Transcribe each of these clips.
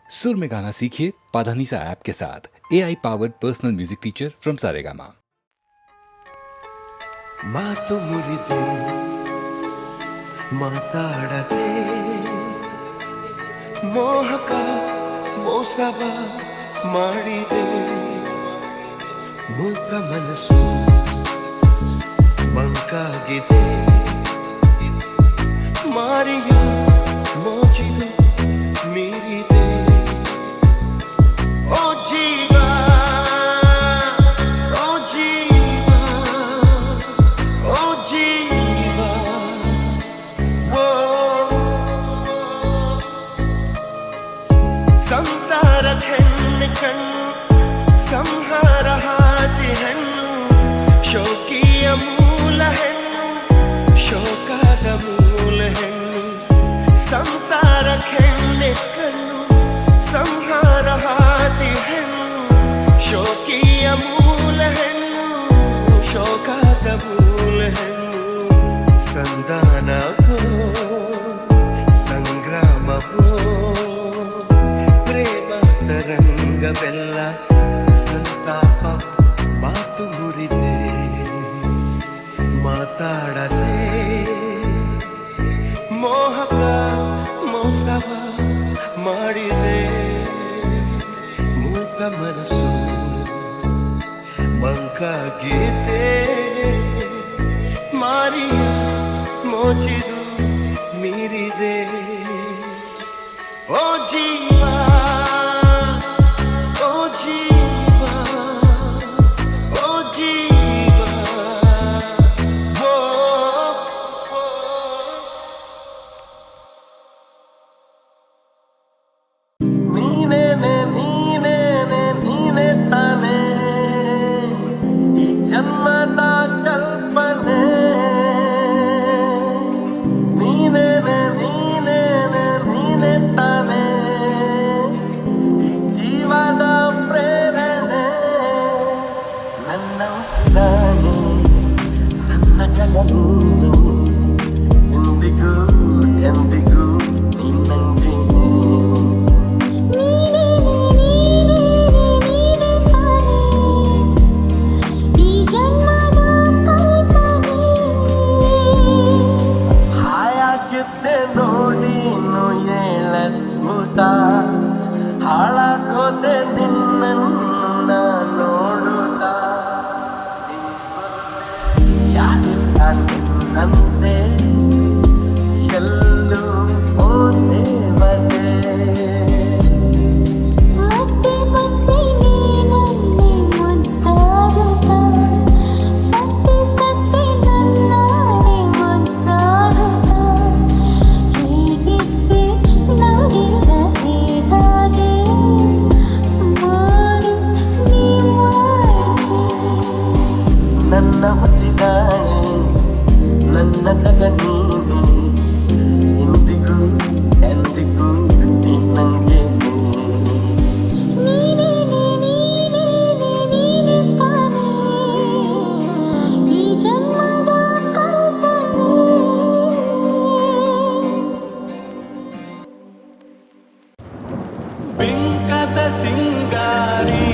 सुर में गाना सीखिए पाधानीसा ऐप के साथ। AI powered personal music teacher from Saregama. ಮಾತು ಮುರಿದು ಮಾತಾಡದೆ ಮೋಹಕ ಮೋಸವ ಮಾಡಿದೆ ಮೂಕ ಮನಸ್ಸು ಮಂಕಾಗಿದೆ ಮಾರಿಯ ಮೋಚಿದು ಮೀರಿದೆ ಓ ಜೀವ ಸಂಸಾರದ ಹೆಣ್ಣು ಕಣ್ಣು ಸಂಹಾರ ಹಾದಿ ಹೆಣ್ಣು ಶೋಕಿಯ ಮೂಲ ಹೆಣ್ಣು ಶೋಕದ ಮೂಲ ಹೆಣ್ಣು ಸಂಸಾರ ಹೆಣ್ಣು ಕಣ್ಣು ಸಂಹಾರ ಹಾದಿ ಹೆಣ್ಣು ಶೋಕಿಯ ಮೂಲ ಹೆಣ್ಣು ಶೋಕದ ಮೂಲ ಹೆಣ್ಣು ಸಂಧಾನವೋ ಸಂಗ್ರಾಮವೋ ತರಂಗವೆಲ್ಲ ಸಂತಾಪ ಮಾತು ಮುರಿದೆ ಮಾತಾಡದೆ ಮೋಹಕ ಮೋಸವ ಮಾಡಿದೆ ಮೂಕ ಮನಸ್ಸು ಮಂಕಾಗಿದೆ ಮಾರಿಯ ಮೋಚಿದು ಮೀರಿದೆ ಓ ಜೀವ ಜನ್ಮದ ಕಲ್ಪನೆ ನೀನೇ ತಾನೆ ಜೀವದ ಪ್ರೇರಣೆ ನನ್ನ ಉಸಿರಾಣೆ ನನ್ನ ಜಗನು ಎಂದಿಗೂ ಎಂದಿಗೂ ನಿನ್ನಂತೆ ಹಾಳಾಗೋದೆ ನಿನ್ನನ್ನು ನೋಡುತ್ತ ಯಾರಿಲ್ಲ ನಿನ್ನಂತೆ ಎಲ್ಲೂ ಓ ದೇವತೆ ಮತ್ತೆ ಮತ್ತೆ ನೀನಲ್ಲಿ ಮುದ್ದಾಡುತ್ತ ಸತ್ತಿ ಸತ್ತಿ ನನ್ನಾಡೆ ಮುದ್ದಾಡುತ್ತ ಹೀಗಿದ್ದೆ ನಾಡಿಲ್ಲ ಹೇಗಾದೆ ಮಾಡು ನೀ ಮಾಡು ನನ್ನ ಉಸಿರಾಣೆ ನನ್ನ ಜಗ ನೀನೆ ಎಂದಿಗೂ ಎಂದಿಗೂ ನಿನ್ನಂಗೆ ನೀನೇ ತಾನೇ ಈ ಜನ್ಮದ ಕಲ್ಪನೆ ಬಿಂಕದ ಸಿಂಗಾರಿ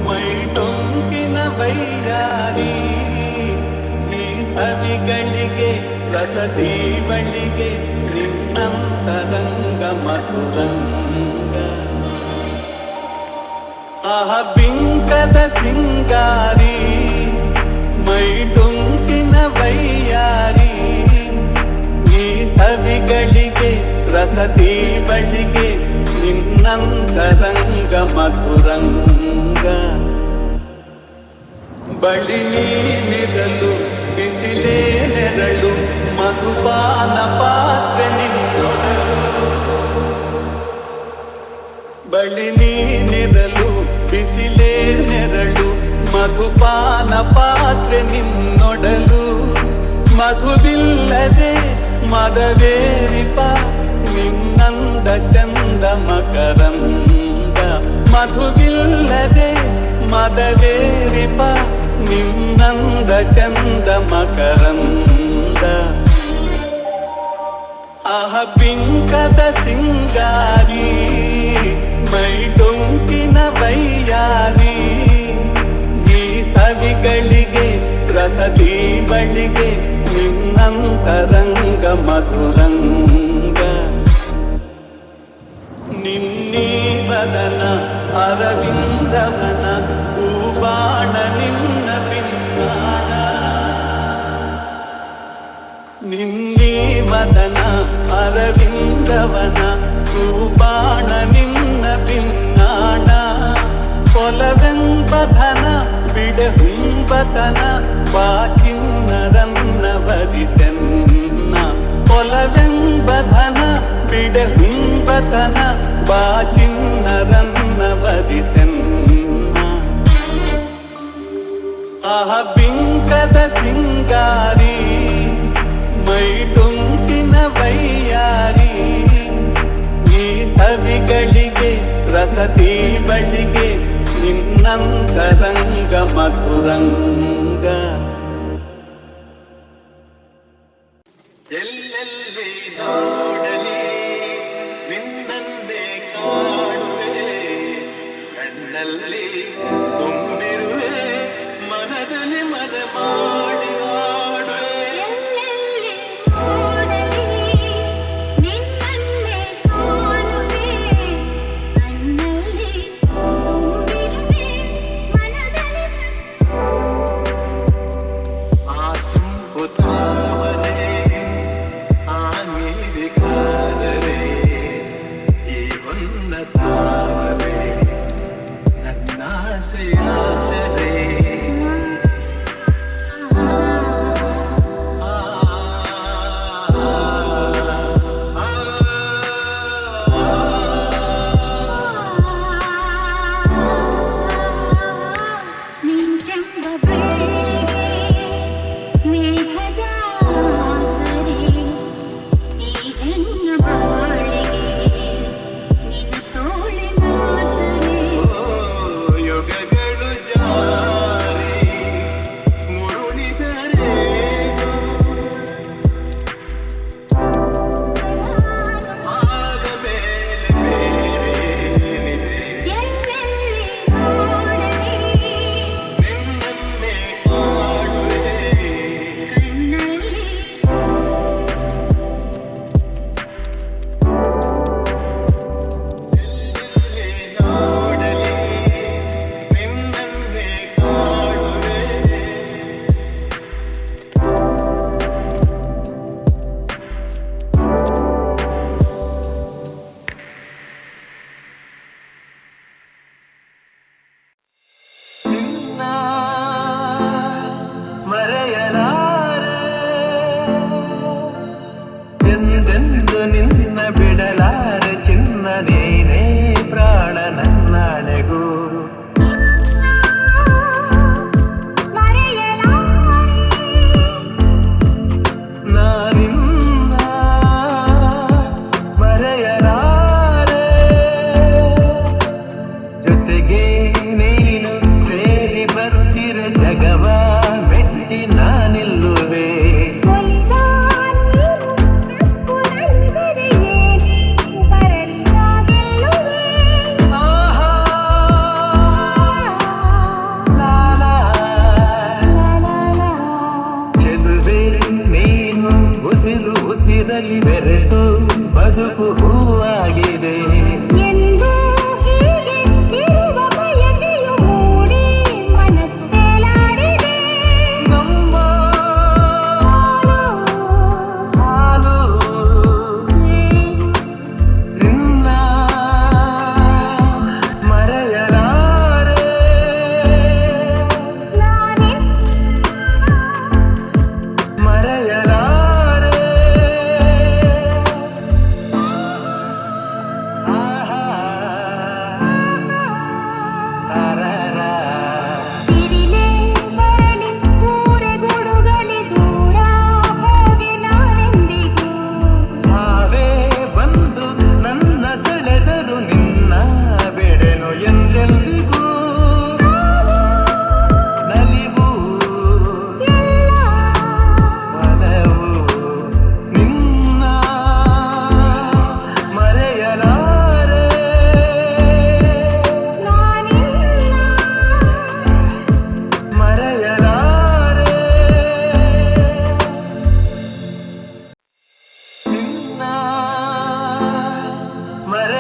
ಮೈಟೊಂಕಿನ ಬೈರಾರಿ ಈ ಹನಿಗಳಿಗೆ ರಸದಿ ಬಳಿಗೆ ನಿನ್ನಂತರಂಗ ಮಧುರಂಗ ಆಹ ಬಿಂಕದ ಸಿಂಗಾರಿ ಮೈಟೊಂಕಿನ ಬೈಯಾರಿ ಈ ಹನಿಗಳಿಗೆ ರಸದಿ ಬಳಿಗೆ ನಿನ್ನಂತರಂಗ ಮಧುರಂಗ ಬಳಿ ನೀನಿರಲು ಬಿಸಿಲೇ ನೆರಳು ಮಧುಪಾನ ಪಾತ್ರೆ ನಿನ್ನೊಡಲು ಬಳಿ ನೀನಿರಲು ಬಿಸಿಲೇ ನೆರಳು ಮಧುಪಾನ ಪಾತ್ರೆ ನಿನ್ನೊಡಲು ಮಧುವಿಲ್ಲದೆ ಮದವೇರಿಪ ನಿನ್ನಂದ ಚಂದ ಮಕರಂದ ಮಧುವಿಲ್ಲದೆ ಮದವೇರಿಪ ನಿನ್ನಂದ ಚಂದ ಮಕರಂದ ಆಹ ಬಿಂಕದ ಸಿಂಗಾರಿ ಗಳಿಗೆ ನಿನ್ನಂತರಂಗ ಮಧುರಂಗ ನಿನ್ನೀ ಬದನ ಅರವಿಂದವನ ಹೂಬಾಣ ನಿನ್ನ ಪಿನ್ನಾಣ ನಿನ್ನೀ ಬದನ ಅರವಿಂದವನ ಹೂಬಾಣ ನಿನ್ನ ಪಿನ್ನಾಣ ಕೊಲವೆಂಬಧನ ಬಿಡಹುಂಬತನ ಬಾಚಿನ್ನರನ್ನ ಬದಿತೆನ್ನ ಕೊಲವೆಂಬಧನ ಬಿಡಹುಂಬತನ ಬಾಚಿನ್ನರನ್ನ ಬದಿತೆನ್ನ ಆಹ ಬಿಂಕದ ಸಿಂಗಾರಿ ಮೈ ತುಂಬಿನ ವೈಯಾರಿ ಈ ಕವಿಗಳಿಗೆ ರಸತಿ ಬಳಿಗೆ ನಿನ್ನಂತರಂಗ ಮಧುರಂಗ ಎಲ್ಲೆಲ್ಲಿ ನೋಡಲಿ ನಿನ್ನನ್ನೇ ಕಾಣುವೆ ಕಣ್ಣಲ್ಲಿ ತುಂಬಿರುವೆ ಮನದಲ್ಲಿ ಮನ ಮಾಡಿ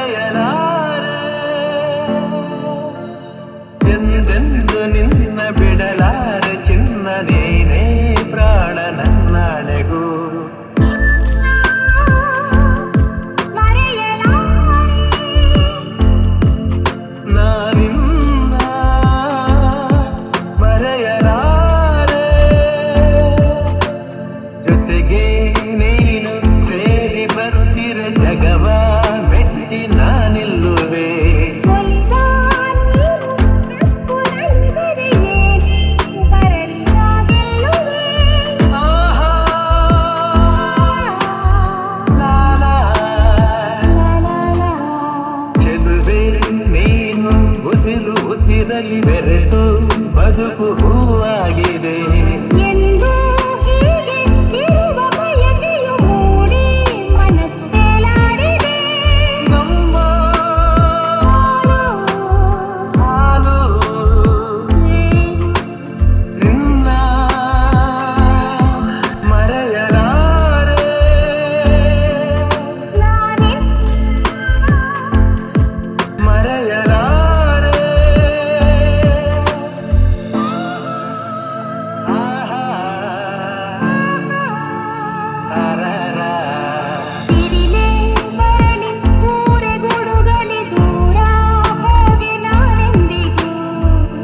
ಮರೆಯಲಾರೆ ಎಂದೆಂದು ನಿನ್ನ ಬಿಡಲಾರೆ ಚಿನ್ನ ನೀನೇ ಪ್ರಾಣ ನನ್ನಾಳೆಗೂ ನಾನಿನ್ನ ಮರೆಯಲಾರೆ ಜೊತೆಗೆ ನೀನು ಸೇರಿ ಬರುತ್ತಿರ ಜಗವ ಮೆಟ್ಟಿ ನಾನಿಲ್ಲುವೆ ಉಸಿರಲ್ಲಿ ಬೆರೆತು ಬದುಕು ಹೂವಾಗಿದೆ ಎಂದು ಹೀಗೆ ಇರುವ ಬಯಕೆಯು ಮೂಡಿ ಮನಸ್ಸು ತೇಲಾಡಿದೆ ನಮ್ಮ ಹಾಲು ನಿನ್ನ ಮರೆಯಲಾರೆ ನಾನೇ ಮರೆಯಲಾರೆ ತಿರಿಲೇ ಬರಲಿ ಊರೆ ಗುಡುಗಲಿ ದೂರ ಹೋಗಿ ನಾನೆಂದಿಗೂ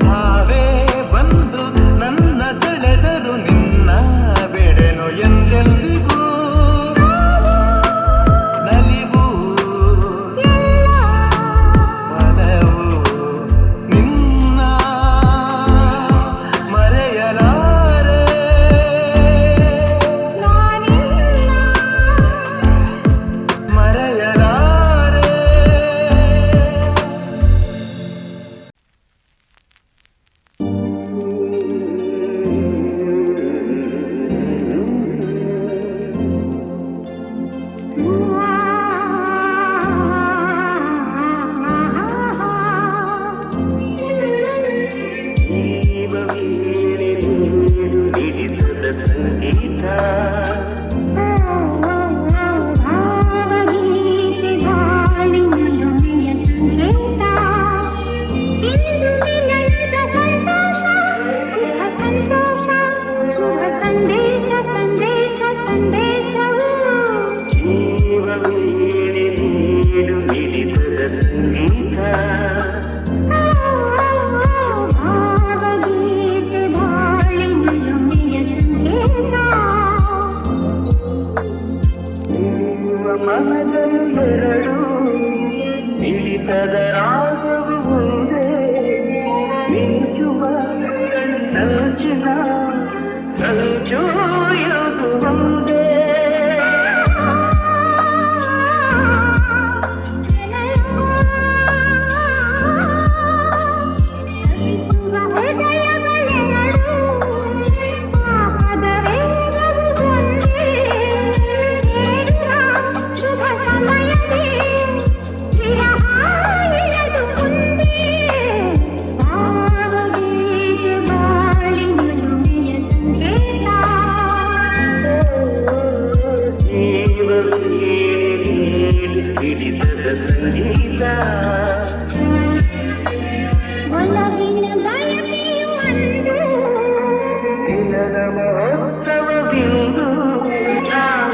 ನಾವೇ ಬಂದು ನನ್ನ ಸೆಳೆದರು ನಿನ್ನ ಬೆಳೆನು ಎಂದೆಂದಿಗೂ ನಲಿವು ಮನವು ನಿನ್ನ ಮರೆಯಲಾರೆ ನಾನಿನ್ನ ಮರೆಯಲಾರೆ ಭಾವಗೀತೆ ಗಾಳಿ ನಿಲುಮೆಯ ಸಂಗೀತ ಇಂದು ಮಿಲನದ ಸಂತೋಷ ಸುಖ ಸಂದೇಶ ಸಂದೇಶ ಸಂದೇಶವು ಭಾವಗೀತೆ ಗಾಳಿ ನಿಲುಮೆಯ ಸಂಗೀತ ಮನದೆರಡು ಮಿಳಿತದ ರಾಗವು ಒಂದೇ ಮಿಂಚುವ ಕಣ್ಣಂಚಿನ ಸಂಚೋಯದು ಒಂದೇ ಶುಭ ಸಮಯದೇ ಚಿರಹಾಯಿರದು ಮುಂದೆ ಭಾವಗೀತೆ ಬಾಳಿ ನಿಲುಮೆಯ ಸಂಗೀತ ಹಿಡಿತದ ಸಂಗೀತ ಒಲವಿನ ಬಯಕೆಯು ಅಂದು ದಿನದ ಮಹೋತ್ಸವವಿಂದು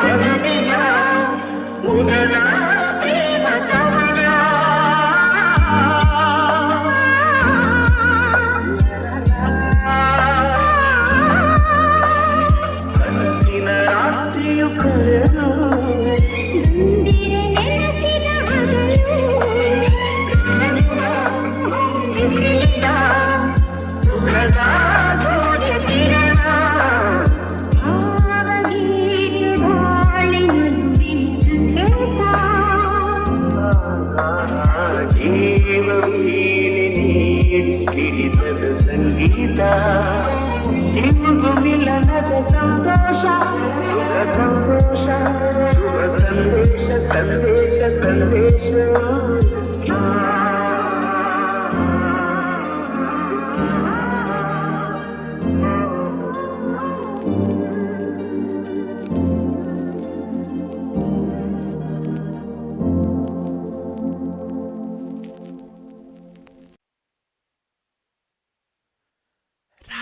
ಬದುಕಿನ ಮೊದಲ ಪ್ರೇಮ ಕವನ ಕನಸಿನ ರಾತ್ರಿಯು ಕರೆದು ಬಂದಿರೆ ನೆನಪಿನ ಹಗಲು ಬಿಸಿಲಿನ ಸುಖದ ಸೂರ್ಯ ಕಿರಣ ಭಾವಗೀತೆ ಬಾಳಿ ನಿಲುಮೆಯ ಸಂಗೀತ ಜೀವವೀನಿ ಹಿಡಿತದ ಸಂಗೀತ ಇಂದು ಮಿಲನದ ಸಂತೋಷ ಸುಖ ಸಂತೋಷ ಶುಭ ಸಂದೇಶ ಸಂದೇಶ ಸಂದೇಶ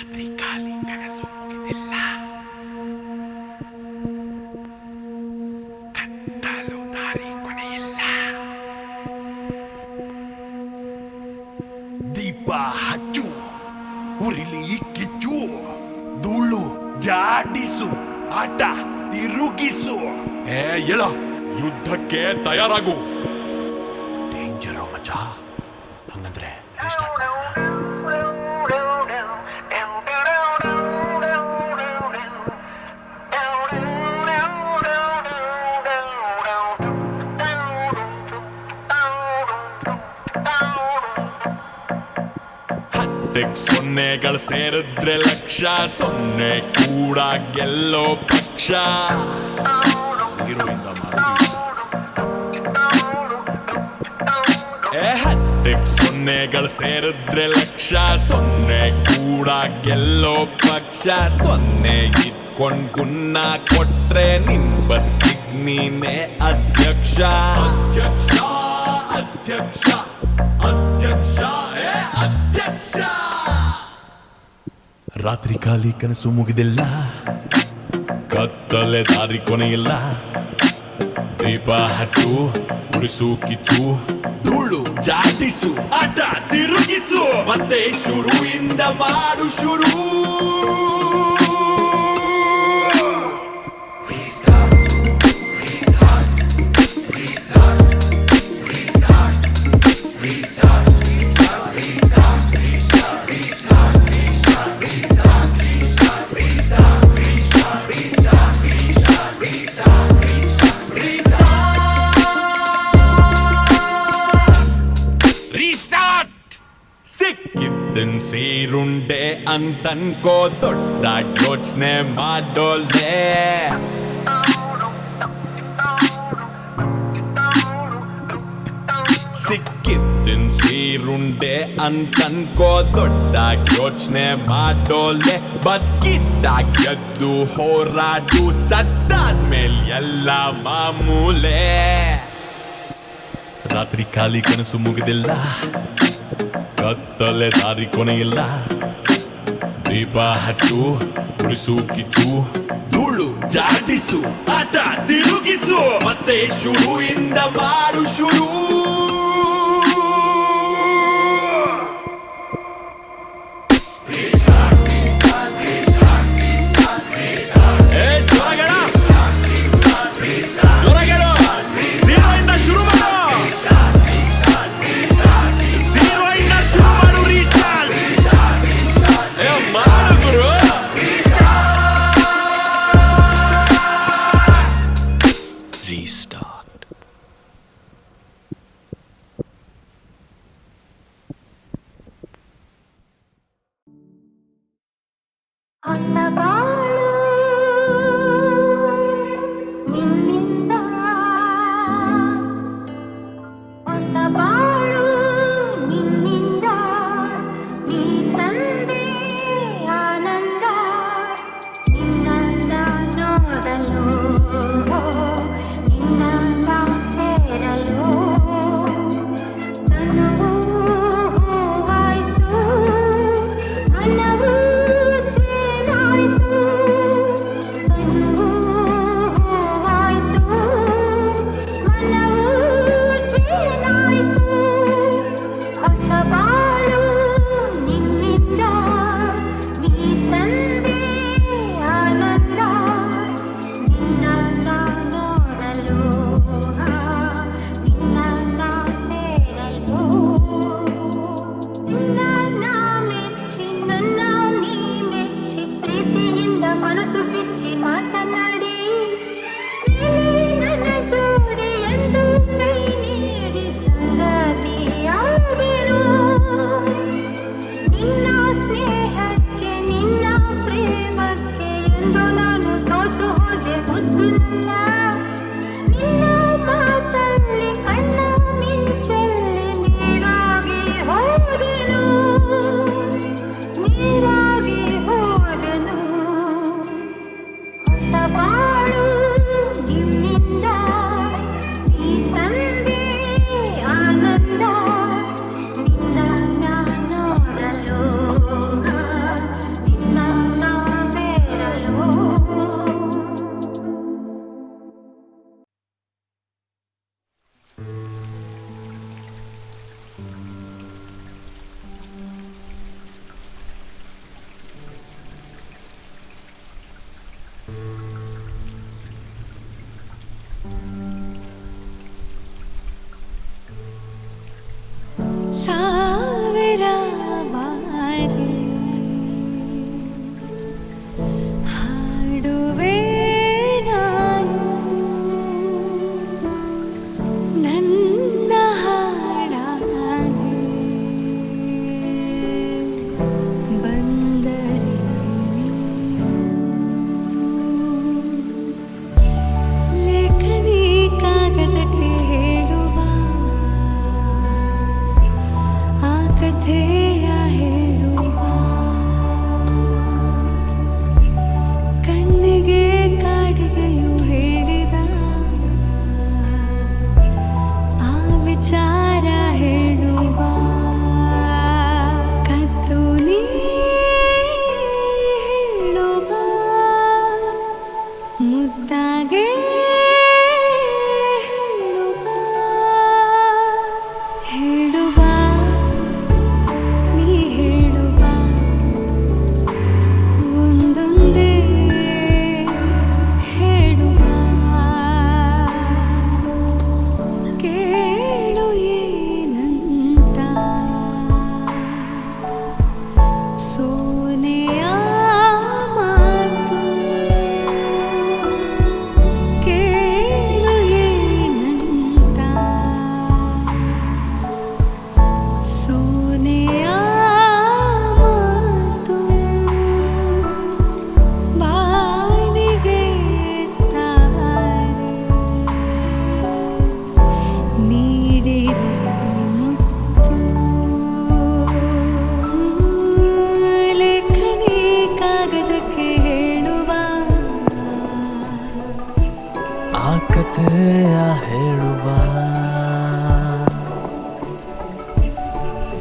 ರಾತ್ರಿ ಖಾಲಿ ಕನಸು ಮುಗಿದಿಲ್ಲ, ಕತ್ತಲು ದಾರಿ ಕೊನೆಯಿಲ್ಲ. ದೀಪ ಹಚ್ಚು, ಉರಿಲಿ ಕಿಚ್ಚು, ಧೂಳು ಜಾಡಿಸು, ಆಟ ತಿರುಗಿಸು. ಹೇಳ, ಯುದ್ಧಕ್ಕೆ ತಯಾರಾಗು. ಡೇಂಜರು ಮಚ್ಚ. ಹಂಗಂದ್ರೆ ಸ್ಟಾರ್ಟ್ ಸೊನ್ನೆಗಳು ಸೇರಿದ್ರೆ ಲಕ್ಷ, ಸೊನ್ನೆ ಕೂಡ ಗೆಲ್ಲೋ ಪಕ್ಷ. ಸೊನ್ನೆಗಳು ಸೇರಿದ್ರೆ ಲಕ್ಷ, ಸೊನ್ನೆ ಕೂಡ ಗೆಲ್ಲೋ ಪಕ್ಷ. ಸೊನ್ನೆ ಇಟ್ಕೊಂಡ್ ಗುನ್ನ ಕೊಟ್ರೆ ನಿನ್ ಬದುಕಿಗ್ ನೀನೇ ಅಧ್ಯಕ್ಷ. ಅಧ್ಯಕ್ಷ ಅಧ್ಯಕ್ಷ ಅಧ್ಯಕ್ಷ ಅಧ್ಯಕ್ಷ. ರಾತ್ರಿ ಖಾಲಿ ಕನಸು ಮುಗಿದಿಲ್ಲ, ಕತ್ತಲೆ ದಾರಿ ಕೊನೆಯಿಲ್ಲ. ದೀಪ ಹಚ್ಚು, ಉರಿಸು ಕಿಚ್ಚು, ಧೂಳು ಜಾಡಿಸು, ಆಟ ತಿರುಗಿಸು. ಮತ್ತೆ ಶುರುವಿಂದ ಮಾಡು ಶುರು. ಸಿಕ್ಕಿದ್ದನ್ ಸೇರುಂಡೆ ಅಂತನ್ಕೋ, ದೊಡ್ಡ ಯೋಚನೆ ಮಾಡೋಲೆ. ಸಿಕ್ಕಿದ್ದನ್ ಸೇರುಂಡೆ ಅಂತನ್ಕೋ, ದೊಡ್ಡ ಯೋಚನೆ ಮಾಡೋಲೆ. ಬದುಕಿದ್ದಾಗ ಗೆದ್ದು ಹೋರಾಡು, ಸತ್ತಾದ್ಮೇಲೆ ಎಲ್ಲ ಮಾಮೂಲೆ. ರಾತ್ರಿ ಖಾಲಿ ಕನಸು ಮುಗಿದಿಲ್ಲ, ಕತ್ತಲೆ ದಾರಿ ಕೊನೆಯಿಲ್ಲ. ದೀಪ ಹಚ್ಚು, ಉರಿಸು ಕಿಚ್ಚು, ಧೂಳು ಜಾಡಿಸು, ಆಟ ತಿರುಗಿಸು. ಮತ್ತೆ ಶುರುವಿಂದ ಮಾಡು ಶುರು.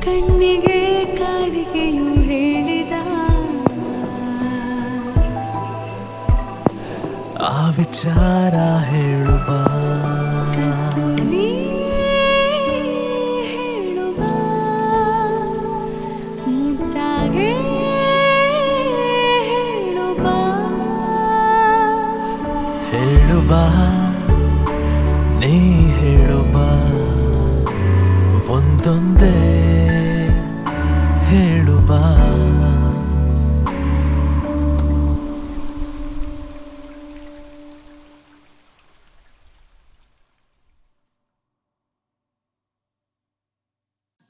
ಕಣ್ಣಿಗೆ ಕಾಡಿಗೆಯು ಹೇಳಿದ ಆ ವಿಚಾರ ಹೇಳು ಬಾ ಕದ್ದು ನೀ ಹೇಳು ಬಾ ಮುದ್ದಾಗೆ ಹೇಳು ಬಾ ಹೇಳು ಬಾ ನೀ ಹೇಳು ಬಾ ಒಂದೊಂದೇ ಹೇಳು ಬಾ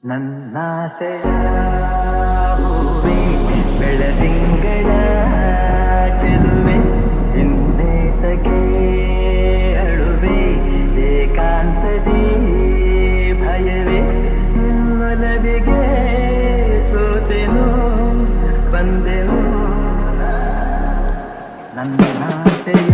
ನನ್ನಾಸೆಯ ಹೂವೆ ಬೆಳದಿಂಗಳ ಚೆಲುವೆ ಇನ್ನೇತಕ್ಕೆ ಅಳುವೆ ಏಕಾಂತದಿ ಭಯವೇ ನಿಮ್ಮೊಲವಿಗೆ ಸೋತೆನು ಬಂದೆನು ನನ್ನಾಸೆಯ